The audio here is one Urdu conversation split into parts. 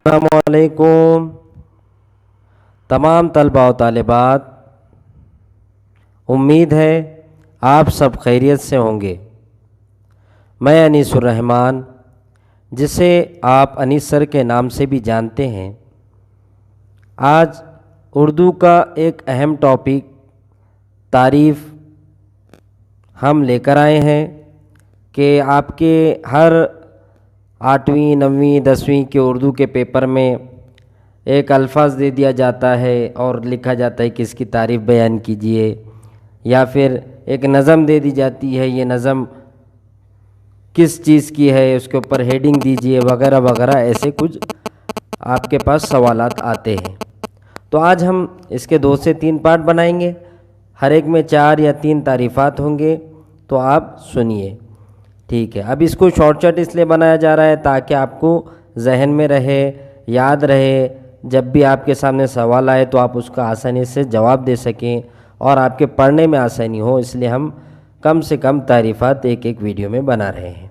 السلام علیکم تمام طلباء و طالبات، امید ہے آپ سب خیریت سے ہوں گے۔ میں انیس الرحمن، جسے آپ انیس سر کے نام سے بھی جانتے ہیں، آج اردو کا ایک اہم ٹاپک تعریف ہم لے کر آئے ہیں کہ آپ کے ہر 8ویں 9ویں 10ویں کے اردو کے پیپر میں ایک الفاظ دے دیا جاتا ہے اور لکھا جاتا ہے کہ اس کی تعریف بیان کیجئے، یا پھر ایک نظم دے دی جاتی ہے، یہ نظم کس چیز کی ہے، اس کے اوپر ہیڈنگ دیجئے وغیرہ وغیرہ، ایسے کچھ آپ کے پاس سوالات آتے ہیں۔ تو آج ہم اس کے 2 سے 3 پارٹ بنائیں گے، ہر ایک میں 4 یا 3 تعریفات ہوں گے، تو آپ سنیے، ٹھیک ہے۔ اب اس کو شارٹ کٹ اس لیے بنایا جا رہا ہے تاکہ آپ کو ذہن میں رہے، یاد رہے، جب بھی آپ کے سامنے سوال آئے تو آپ اس کا آسانی سے جواب دے سکیں اور آپ کے پڑھنے میں آسانی ہو، اس لیے ہم کم سے کم تعریفات ایک ایک ویڈیو میں بنا رہے ہیں۔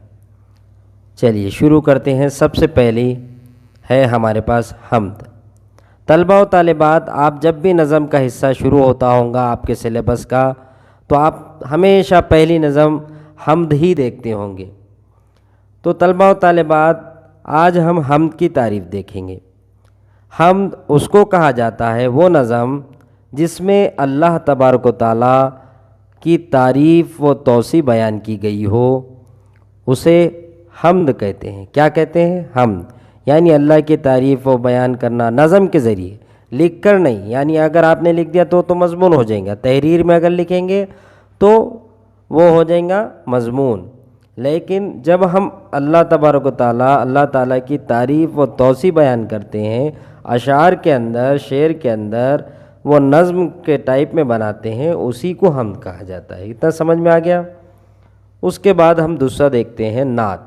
چلیے شروع کرتے ہیں۔ سب سے پہلی ہے ہمارے پاس حمد۔ طلباء و طالبات، آپ جب بھی نظم کا حصہ شروع ہوتا ہوگا آپ کے سلیبس کا، تو آپ ہمیشہ پہلی نظم حمد ہی دیکھتے ہوں گے۔ تو طلباء و طالبات، آج ہم حمد کی تعریف دیکھیں گے۔ حمد اس کو کہا جاتا ہے، وہ نظم جس میں اللہ تبارک و تعالیٰ کی تعریف و توصیف بیان کی گئی ہو، اسے حمد کہتے ہیں۔ کیا کہتے ہیں؟ حمد، یعنی اللہ کی تعریف و بیان کرنا نظم کے ذریعے، لکھ کر نہیں، یعنی اگر آپ نے لکھ دیا تو مضمون ہو جائے گا، تحریر میں اگر لکھیں گے تو وہ ہو جائے گا مضمون، لیکن جب ہم اللہ تبارک و تعالیٰ، اللہ تعالیٰ کی تعریف و توصیف بیان کرتے ہیں، اشعار کے اندر، شعر کے اندر، وہ نظم کے ٹائپ میں بناتے ہیں، اسی کو حمد کہا جاتا ہے۔ اتنا سمجھ میں آ گیا؟ اس کے بعد ہم دوسرا دیکھتے ہیں، نعت۔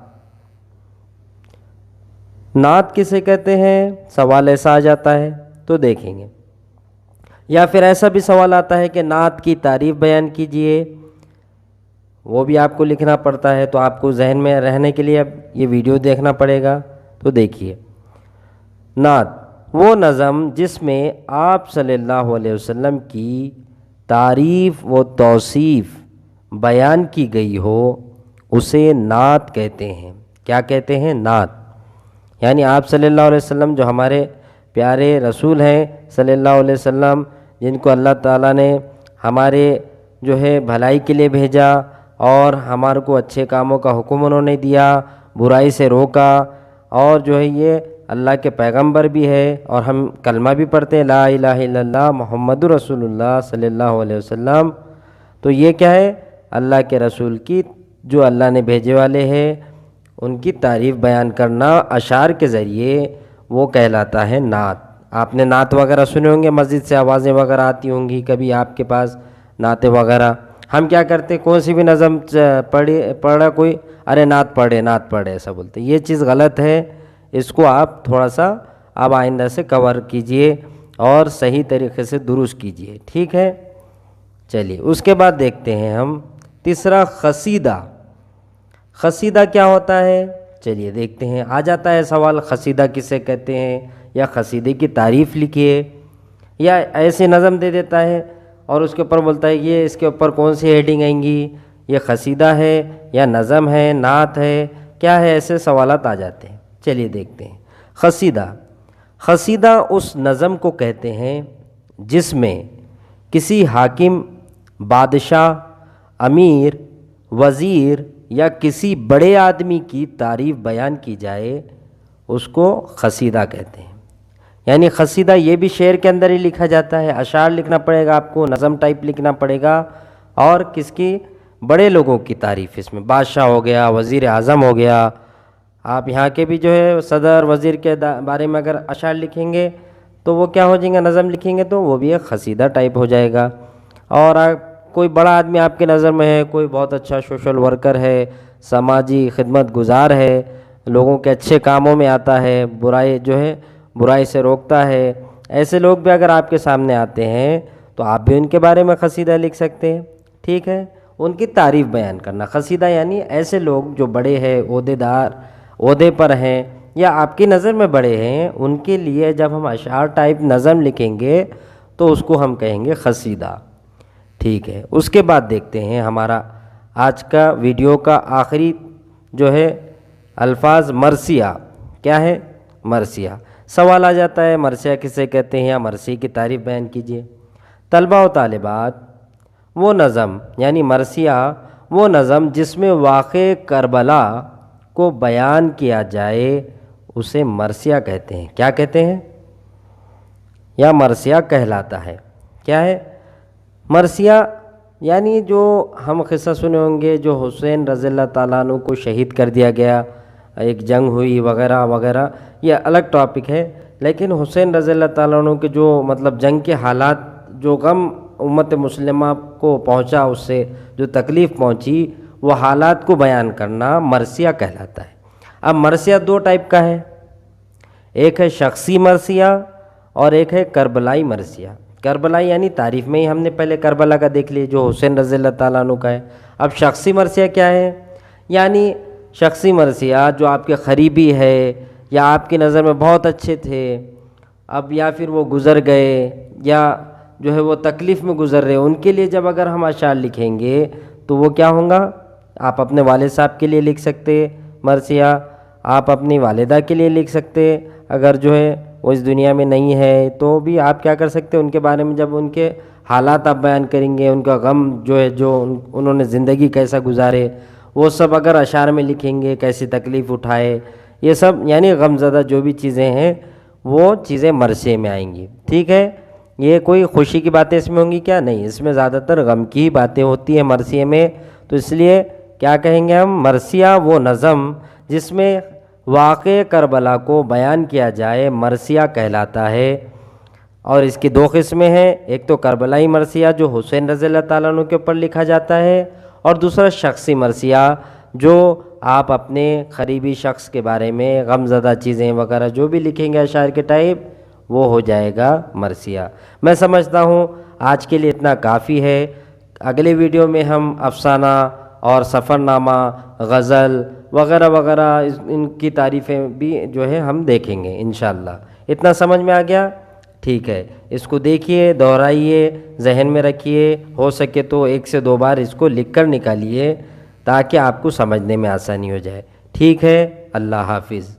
نعت کسے کہتے ہیں؟ سوال ایسا آ جاتا ہے تو دیکھیں گے، یا پھر ایسا بھی سوال آتا ہے کہ نعت کی تعریف بیان کیجئے، وہ بھی آپ کو لکھنا پڑتا ہے، تو آپ کو ذہن میں رہنے کے لیے اب یہ ویڈیو دیکھنا پڑے گا۔ تو دیکھیے، نعت وہ نظم جس میں آپ صلی اللہ علیہ وسلم کی تعریف و توصیف بیان کی گئی ہو، اسے نعت کہتے ہیں۔ کیا کہتے ہیں؟ نعت، یعنی آپ صلی اللہ علیہ وسلم جو ہمارے پیارے رسول ہیں صلی اللہ علیہ وسلم، جن کو اللہ تعالیٰ نے ہمارے جو ہے بھلائی کے لیے بھیجا اور ہمارے کو اچھے کاموں کا حکم انہوں نے دیا، برائی سے روکا، اور جو ہے یہ اللہ کے پیغمبر بھی ہے، اور ہم کلمہ بھی پڑھتے ہیں، لا الہ الا اللہ محمد رسول اللہ صلی اللہ علیہ وسلم۔ تو یہ کیا ہے؟ اللہ کے رسول کی، جو اللہ نے بھیجے والے ہیں، ان کی تعریف بیان کرنا اشعار کے ذریعے، وہ کہلاتا ہے نعت۔ آپ نے نعت وغیرہ سنے ہوں گے، مسجد سے آوازیں وغیرہ آتی ہوں گی کبھی آپ کے پاس، نعتیں وغیرہ۔ ہم کیا کرتے، کون سی بھی نظم پڑھ رہا کوئی، ارے نعت پڑھے، نعت پڑھے، ایسا بولتے۔ یہ چیز غلط ہے، اس کو آپ تھوڑا سا اب آئندہ سے کور کیجئے اور صحیح طریقے سے درست کیجئے، ٹھیک ہے؟ چلیے اس کے بعد دیکھتے ہیں ہم تیسرا، قصیدہ۔ قصیدہ کیا ہوتا ہے؟ چلیے دیکھتے ہیں۔ آ جاتا ہے سوال، قصیدہ کسے کہتے ہیں، یا قصیدے کی تعریف لکھیے، یا ایسے نظم دے دیتا ہے اور اس کے اوپر بولتا ہے یہ اس کے اوپر کون سی ہیڈنگ آئیں گی، یہ قصیدہ ہے یا نظم ہے، نعت ہے، کیا ہے، ایسے سوالات آ جاتے ہیں۔ چلیے دیکھتے ہیں۔ قصیدہ، قصیدہ اس نظم کو کہتے ہیں جس میں کسی حاکم، بادشاہ، امیر، وزیر یا کسی بڑے آدمی کی تعریف بیان کی جائے، اس کو قصیدہ کہتے ہیں۔ یعنی قصیدہ یہ بھی شعر کے اندر ہی لکھا جاتا ہے، اشعار لکھنا پڑے گا آپ کو، نظم ٹائپ لکھنا پڑے گا، اور کس کی؟ بڑے لوگوں کی تعریف، اس میں بادشاہ ہو گیا، وزیر اعظم ہو گیا، آپ یہاں کے بھی جو ہے صدر، وزیر کے بارے میں اگر اشعار لکھیں گے تو وہ کیا ہو جائیں گے، نظم لکھیں گے تو وہ بھی ایک قصیدہ ٹائپ ہو جائے گا۔ اور کوئی بڑا آدمی آپ کے نظر میں ہے، کوئی بہت اچھا سوشل ورکر ہے، سماجی خدمت گزار ہے، لوگوں کے اچھے کاموں میں آتا ہے، برائی سے روکتا ہے، ایسے لوگ بھی اگر آپ کے سامنے آتے ہیں تو آپ بھی ان کے بارے میں قصیدہ لکھ سکتے ہیں، ٹھیک ہے؟ ان کی تعریف بیان کرنا۔ قصیدہ یعنی ایسے لوگ جو بڑے ہیں، عہدے پر ہیں، یا آپ کی نظر میں بڑے ہیں، ان کے لیے جب ہم اشعار ٹائپ نظم لکھیں گے تو اس کو ہم کہیں گے قصیدہ۔ ٹھیک ہے، اس کے بعد دیکھتے ہیں ہمارا آج کا ویڈیو کا آخری جو ہے الفاظ مرثیہ۔ کیا ہے؟ مرثیہ۔ سوال آ جاتا ہے مرثیہ کسے کہتے ہیں یا مرثیے کی تعریف بیان کیجیے۔ طلبہ و طالبات، وہ نظم یعنی مرثیہ وہ نظم جس میں واقع کربلا کو بیان کیا جائے اسے مرثیہ کہتے ہیں۔ کیا کہتے ہیں؟ یا مرثیہ کہلاتا ہے۔ کیا ہے مرثیہ؟ یعنی جو ہم قصہ سنے ہوں گے، جو حسین رضی اللہ تعالیٰ عنہ کو شہید کر دیا گیا، ایک جنگ ہوئی وغیرہ وغیرہ، یہ الگ ٹاپک ہے، لیکن حسین رضی اللہ تعالیٰ عنہ کے جو مطلب جنگ کے حالات، جو غم امت مسلمہ کو پہنچا، اس سے جو تکلیف پہنچی، وہ حالات کو بیان کرنا مرثیہ کہلاتا ہے۔ اب مرثیہ دو ٹائپ کا ہے، ایک ہے شخصی مرثیہ اور ایک ہے کربلائی مرثیہ۔ کربلائی یعنی تعریف میں ہی ہم نے پہلے کربلا کا دیکھ لی جو حسین رضی اللہ تعالیٰ عنہ کا ہے۔ اب شخصی مرثیہ کیا ہے؟ یعنی شخصی مرثیہ جو آپ کے قریبی ہے یا آپ کی نظر میں بہت اچھے تھے، اب یا پھر وہ گزر گئے یا جو ہے وہ تکلیف میں گزر رہے، ان کے لیے جب اگر ہم اشعار لکھیں گے تو وہ کیا ہوں گا؟ آپ اپنے والد صاحب کے لیے لکھ سکتے مرثیہ، آپ اپنی والدہ کے لیے لکھ سکتے، اگر جو ہے وہ اس دنیا میں نہیں ہے تو بھی آپ کیا کر سکتے، ان کے بارے میں جب ان کے حالات آپ بیان کریں گے، ان کا غم جو ہے، جو انہوں نے زندگی کیسا گزارے، وہ سب اگر اشعار میں لکھیں گے، کیسی تکلیف اٹھائے، یہ سب یعنی غم زدہ جو بھی چیزیں ہیں وہ چیزیں مرثیے میں آئیں گی۔ ٹھیک ہے، یہ کوئی خوشی کی باتیں اس میں ہوں گی کیا؟ نہیں، اس میں زیادہ تر غم کی ہی باتیں ہوتی ہیں مرثیے میں، تو اس لیے کیا کہیں گے ہم؟ مرثیہ وہ نظم جس میں واقع کربلا کو بیان کیا جائے مرثیہ کہلاتا ہے۔ اور اس کی دو قسمیں ہیں، ایک تو کربلائی مرثیہ جو حسین رضی اللہ تعالیٰ عنہ کے اوپر لکھا جاتا ہے، اور دوسرا شخصی مرثیہ جو آپ اپنے قریبی شخص کے بارے میں غم زدہ چیزیں وغیرہ جو بھی لکھیں گے اشعار کے ٹائپ، وہ ہو جائے گا مرثیہ۔ میں سمجھتا ہوں آج کے لیے اتنا کافی ہے۔ اگلے ویڈیو میں ہم افسانہ اور سفر نامہ، غزل وغیرہ وغیرہ ان کی تعریفیں بھی جو ہے ہم دیکھیں گے انشاءاللہ۔ اتنا سمجھ میں آ گیا؟ ٹھیک ہے، اس کو دیکھیے، دہرائیے، ذہن میں رکھیے، ہو سکے تو 1 سے 2 بار اس کو لکھ کر نکالیے تاکہ آپ کو سمجھنے میں آسانی ہو جائے۔ ٹھیک ہے، اللہ حافظ۔